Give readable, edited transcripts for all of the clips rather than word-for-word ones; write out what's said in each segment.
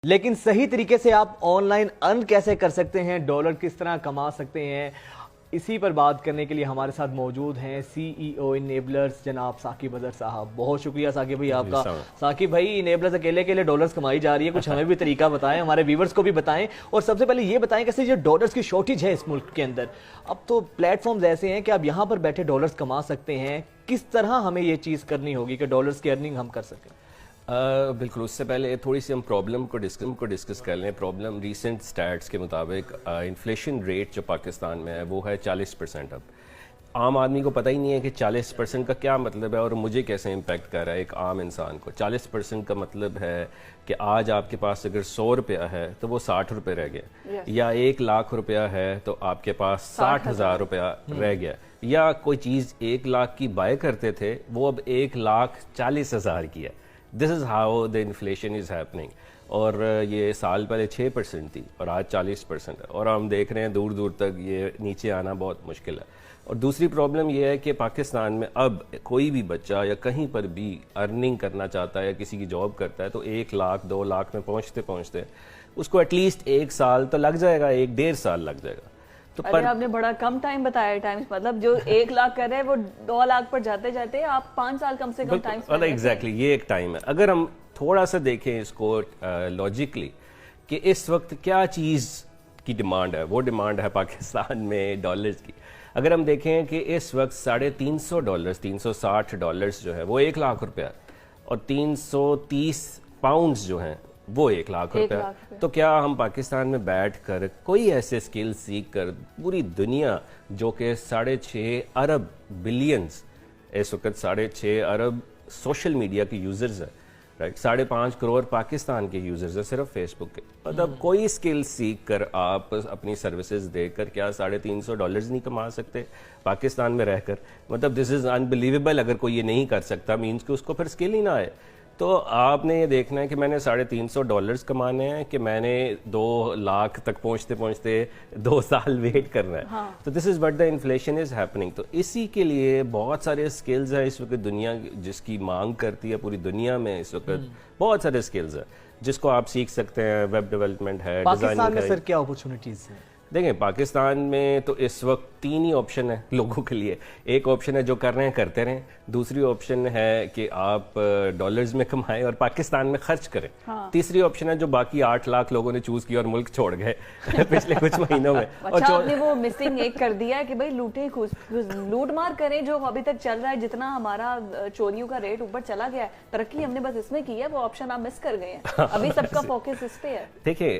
لیکن صحیح طریقے سے آپ آن لائن ارن کیسے کر سکتے ہیں، ڈالر کس طرح کما سکتے ہیں، اسی پر بات کرنے کے لیے ہمارے ساتھ موجود ہیں سی ای او انیبلرز جناب ثاقب اظہر صاحب. بہت شکریہ ثاقب بھائی آپ کا. ثاقب بھائی انیبلرز اکیلے اکیلے ڈالرز کمائی جا رہی ہے، کچھ ہمیں بھی طریقہ بتائیں، ہمارے ویورز کو بھی بتائیں، اور سب سے پہلے یہ بتائیں کیسے جو ڈالرز کی شارٹیج ہے اس ملک کے اندر، اب تو پلیٹ فارمز ایسے ہیں کہ آپ یہاں پر بیٹھے ڈالرز کما سکتے ہیں، کس طرح ہمیں یہ چیز کرنی ہوگی کہ ڈالرز کی ارننگ ہم کر سکیں؟ بالکل. اس سے پہلے تھوڑی سی ہم پرابلم کو ڈسکس کر لیں. پرابلم ریسنٹ سٹیٹس کے مطابق انفلیشن ریٹ جو پاکستان میں ہے وہ ہے 40%. اب عام آدمی کو پتہ ہی نہیں ہے کہ 40% کا کیا مطلب ہے اور مجھے کیسے امپیکٹ کر رہا ہے ایک عام انسان کو. 40% کا مطلب ہے کہ آج آپ کے پاس اگر 100 روپیہ ہے تو وہ 60 روپے رہ گیا، یا 1 لاکھ روپیہ ہے تو آپ کے پاس 60,000 روپیہ رہ گیا، یا کوئی چیز 1 لاکھ کی بائی کرتے تھے وہ اب 1,40,000 کی ہے. This is how the inflation is happening. اور یہ سال پہلے 6% تھی اور آج 40% ہے، اور ہم دیکھ رہے ہیں دور دور تک یہ نیچے آنا بہت مشکل ہے. اور دوسری پرابلم یہ ہے کہ پاکستان میں اب کوئی بھی بچہ یا کہیں پر بھی ارننگ کرنا چاہتا ہے یا کسی کی جاب کرتا ہے تو 1 لاکھ 2 لاکھ میں پہنچتے اس کو ایٹ لیسٹ 1 سال تو لگ جائے گا، 1.5 سال لگ جائے گا. ارے آپ نے بڑا کم ٹائم بتایا ہے. ٹائم مطلب جو 1 لاکھ کر رہے ہیں وہ 2 لاکھ پر جاتے جاتے آپ 5 سال کم سے کم ٹائم. ایگزیکٹلی یہ ایک ٹائم ہے. اگر ہم تھوڑا سا دیکھیں اس کو لاجیکلی کہ اس وقت کیا چیز کی ڈیمانڈ ہے، وہ ڈیمانڈ ہے پاکستان میں ڈالرز کی. اگر ہم دیکھیں کہ اس وقت $350 $360 جو ہے وہ 1 لاکھ روپیہ، اور 330 پاؤنڈز جو ہیں وہ 1 لاکھ روپیہ. تو کیا ہم پاکستان میں بیٹھ کر کوئی ایسے سکل سیکھ کر پوری دنیا جو کہ 6.5 ارب بلینز اس وقت 6.5 ارب سوشل میڈیا کے یوزرز ہیں، رائٹ، 5.5 کروڑ پاکستان کے یوزرز ہیں صرف فیس بک کے، مطلب کوئی سکل سیکھ کر آپ اپنی سروسز دے کر کیا $350 نہیں کما سکتے پاکستان میں رہ کر؟ مطلب دس از انبلیویبل. اگر کوئی یہ نہیں کر سکتا مینس کہ اس کو پھر سکل ہی نہ آئے. تو آپ نے یہ دیکھنا ہے کہ میں نے $350 کمانے ہیں کہ میں نے 2 لاکھ تک پہنچتے 2 سال ویٹ کرنا ہے. تو this is what the inflation is happening. تو اسی کے لیے بہت سارے سکلز ہیں اس وقت دنیا جس کی مانگ کرتی ہے پوری دنیا میں اس وقت. بہت سارے سکلز ہیں جس کو آپ سیکھ سکتے ہیں. ویب ڈیولپمنٹ ہے، پاکستان میں سر کیا اپرچونٹیز ہیں؟ دیکھیں پاکستان میں تو اس وقت 3 ہی آپشن ہیں لوگوں کے لیے. ایک آپشن ہے جو کر رہے ہیں کرتے رہیں، دوسری آپشن ہے کہ آپ ڈالرز میں کمائیں اور پاکستان میں خرچ کریں، تیسری آپشن ہے جو باقی 8 لاکھ لوگوں نے چوز کیا اور ملک چھوڑ گئے پچھلے کچھ مہینوں میں. اچھا آپ نے وہ مسنگ ایک کر دیا ہے کہ بھائی لوٹ مار کریں جو ابھی تک چل رہا ہے. جتنا ہمارا چوریوں کا ریٹ اوپر چلا گیا ہے، ترقی ہم نے بس اس میں کی ہے، وہ آپشن آپ مس کر گئے ہیں. ابھی سب کا فوکس اس پہ ہے. دیکھیں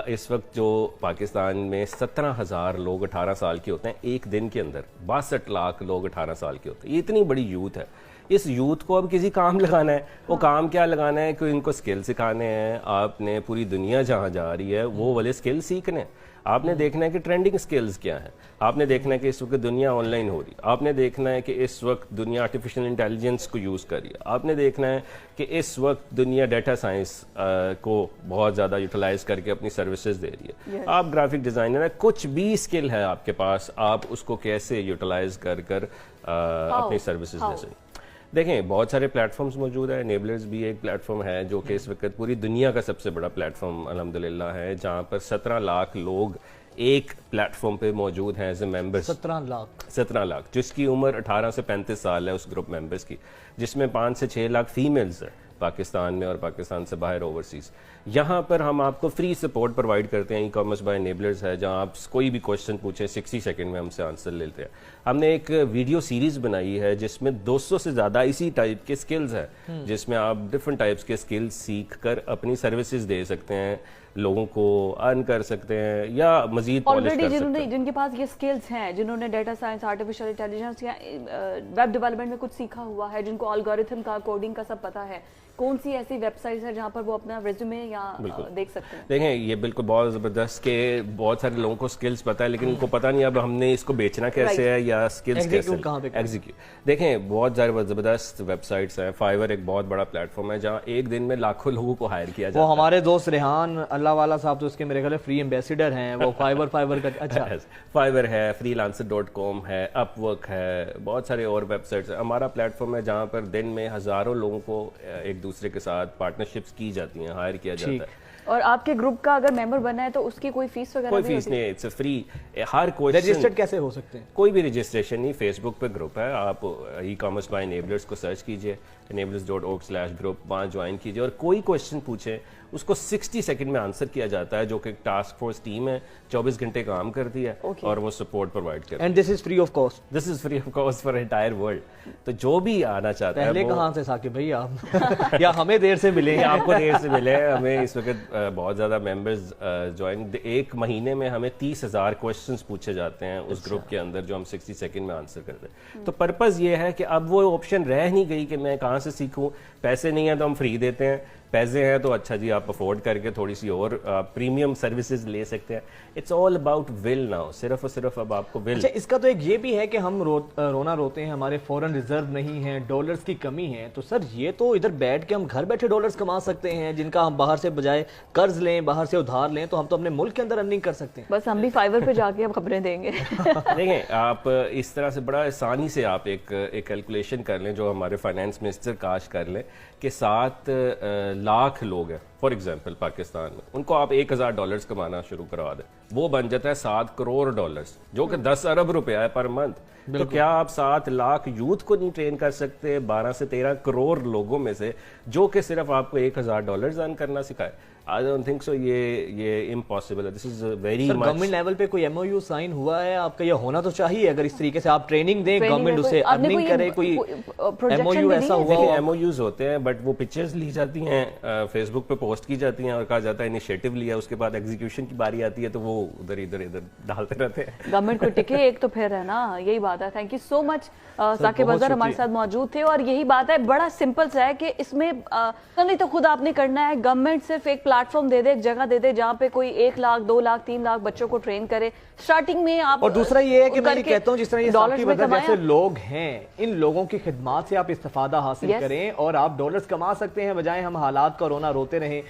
اس وقت جو پاکستان میں 17,000 لوگ 18 سال کے ہوتے ہیں، ایک دن کے اندر 62 لاکھ لوگ 18 سال کے ہوتے ہیں. یہ اتنی بڑی یوتھ ہے. اس یوتھ کو اب کسی کام لگانا ہے. وہ کام کیا لگانا ہے کہ ان کو سکل سکھانے ہیں. آپ نے پوری دنیا جہاں جا رہی ہے وہ والے سکل سیکھنے ہیں. آپ نے دیکھنا ہے کہ ٹرینڈنگ سکلز کیا ہیں. آپ نے دیکھنا ہے کہ اس وقت دنیا آن لائن ہو رہی ہے. آپ نے دیکھنا ہے کہ اس وقت دنیا آرٹیفیشل انٹیلیجنس کو یوز کر رہی ہے. آپ نے دیکھنا ہے کہ اس وقت دنیا ڈیٹا سائنس کو بہت زیادہ یوٹیلائز کر کے اپنی سروسز دے رہی ہے. آپ گرافک ڈیزائنر ہیں، کچھ بھی سکل ہے آپ کے پاس، آپ اس کو کیسے یوٹیلائز کر اپنی سروسز دے سکیں. دیکھیں بہت سارے پلیٹ فارمز موجود ہیں. انیبلرز بھی ایک پلیٹ فارم ہے جو کہ اس وقت پوری دنیا کا سب سے بڑا پلیٹ فارم الحمدللہ ہے، جہاں پر 17 لاکھ لوگ ایک پلیٹ فارم پہ موجود ہیں ایز اے ممبرز. 17 لاکھ جس کی عمر 18 سے 35 سال ہے اس گروپ ممبرز کی، جس میں 5 سے 6 لاکھ فیمیلز ہیں پاکستان میں اور پاکستان سے باہر اوورسیز. یہاں پر ہم آپ کو فری سپورٹ پرووائڈ کرتے ہیں. ای کامرس بائی انیبلرز ہے جہاں آپ کوئی بھی کوشچن پوچھیں 60 سیکنڈ میں ہم سے آنسر لیتے ہیں. ہم نے ایک ویڈیو سیریز بنائی ہے جس میں 200 سے زیادہ اسی ٹائپ کے سکلز ہیں، جس میں آپ ڈفرنٹ ٹائپس کے سکلز سیکھ کر اپنی سروسز دے سکتے ہیں، لوگوں کو ارن کر سکتے ہیں یا مزید پالش کر سکتے ہیں. جن کے پاس یہ سکلز ہیں، جنہوں نے ڈیٹا سائنس، آرٹیفیشل انٹیلیجنس یا ویب ڈیولپمنٹ میں کچھ سیکھا ہوا ہے، جن کو الگورتھم کا، کوڈنگ کا سب پتا ہے، کون سی ایسی ویب سائٹس ہیں جہاں پر وہ اپنا ریزیومے یا دیکھ سکتے ہیں؟ دیکھیں یہ بالکل بہت زبردست کہ بہت سارے لوگوں کو سکلز پتہ ہے لیکن ان کو پتہ نہیں اب ہم نے اس کو بیچنا کیسے ہے یا سکلز کیسے ایگزیکیوٹ. دیکھیں بہت سارے زبردست ویب سائٹس ہیں. فائور ایک بہت بڑا پلیٹ فارم ہے جہاں ایک دن میں لاکھوں لوگوں کو ہائر کیا جاتا ہے. وہ ہمارے دوست ریحان اللہ والا صاحب تو اس کے میرے خیال فری ایمبیسیڈر ہیں. وہ فائور کا اچھا فائور ہے، freelancer.com ہے، اپ ورک ہے، بہت سارے اور ویب سائٹس ہیں. ہمارا پلیٹ فارم ہے جہاں پر دن میں ہزاروں لوگوں کو ایک دوسرے کے ساتھ پارٹنرشپس کی جاتی ہیں، ہائر کیا جاتا ہے. اور آپ کے گروپ کا اگر ممبر بنا ہے تو اس کی کوئی فیس وغیرہ کوئی فیس نہیں ہے, اٹس فری. ہر کوئی رجسٹرڈ کیسے ہو سکتے ہیں؟ کوئی بھی رجسٹریشن نہیں, فیس بک پہ گروپ ہے, آپ ای کامرس بائی انیبلرز کو سرچ کیجئے, enablers.org/group, وہاں جوائن کیجئے اور کوئی کویشچن پوچھیں اس کو 60 سیکنڈ میں آنسر کیا جاتا ہے, جو کہ ٹاسک فورس ٹیم ہے 24 گھنٹے کام کرتی ہے اور وہ سپورٹ پرووائڈ کرتی ہے. And this is free of cost. This is free of cost for entire world. تو جو بھی آنا چاہتا ہے, پہلے کہاں سے ثاقب بھائی آپ یا ہمیں دیر سے ملے ہیں؟ آپ کو دیر سے ملے, ہمیں اس وقت بہت زیادہ ممبرز جوائن, ایک مہینے میں ہمیں 30,000 کویشچنز پوچھے جاتے ہیں اس گروپ کے اندر جو ہم 60 سیکنڈ میں آنسر کرتے ہیں. تو پرپز یہ ہے کہ اب وہ آپشن رہ نہیں گئی کہ میں کہاں سے سیکھوں, پیسے نہیں ہیں تو ہم فری دیتے ہیں, پیسے ہیں تو اچھا جی آپ افورڈ کر کے تھوڑی سی اور پریمیم سروسز لے سکتے ہیں. It's all about will now, صرف اور صرف اب آپ کو ول. اچھا, اس کا تو ایک یہ بھی ہے کہ ہم رونا روتے ہیں ہمارے فورن ریزرو نہیں ہیں, ڈالرز کی کمی ہے, تو سر یہ تو ادھر بیٹھ کے ہم گھر بیٹھے ڈالرز کما سکتے ہیں جن کا ہم باہر سے بجائے قرض لیں, باہر سے ادھار لیں, تو ہم تو اپنے ملک کے اندر ارننگ کر سکتے ہیں. بس ہم بھی فائبر پہ جا کے اب خبریں دیں گے. دیکھیں آپ اس طرح سے بڑا آسانی سے آپ ایک کیلکولیشن کر لیں جو ہمارے فائنینس منسٹر کاش کر لیں کہ 7 لاکھ لوگ ہیں فار ایگزامپل پاکستان میں, ان کو آپ $1,000 کمانا شروع کروا دیں, وہ بن جاتا ہے $7 کروڑ, جو کہ 10 ارب روپیہ ہے پر منتھ. تو کیا آپ 7 لاکھ یوتھ کو نہیں ٹرین کر سکتے 12 سے 13 کروڑ لوگوں میں سے, جو کہ صرف آپ کو $1,000 ارن کرنا سکھائے؟ I don't think so. یہ امپاسبل ہے. This is very much. Government level پہ کوئی MOU سائن ہوا ہے آپ کا؟ یہ ہونا تو چاہیے, اگر اس طریقے سے آپ ٹریننگ دیں, گورنمنٹ اسے ارننگ کرے, کوئی MOU ایسا ہوا ہو؟ MOUs ہوتے ہیں بٹ وہ پکچرز لی جاتی ہیں, فیس بک پہ پوسٹ کی جاتی ہیں اور کہا جاتا ہے انیشیٹو لیا, اس کے بعد ایگزیکیوشن کی باری آتی ہے تو وہ ادھر ڈالتے رہتے ہیں. گورنمنٹ کو ٹکے ایک تو پھر ہے نا, یہی بات ہے. تھینک یو سو مچ ثاقب اظہر ہمارے ساتھ موجود تھے, اور یہی بات ہے, بڑا سمپل سا ہے کہ اس میں نہیں تو خود آپ نے کرنا ہے, گورنمنٹ صرف ایک پلیٹ فارم دے دے, ایک جگہ دے دے جہاں پہ کوئی 1 لاکھ 2 لاکھ 3 لاکھ بچوں کو ٹرین کرے اسٹارٹنگ میں آپ. اور دوسرا یہ ہے کہ میں کہتا ہوں جس طرح یہ ثاقب اظہر جیسے لوگ ہیں, ان لوگوں کی خدمات سے آپ استفادہ حاصل کریں اور آپ ڈالرز کما سکتے ہیں, بجائے ہم حالات کا رونا روتے رہیں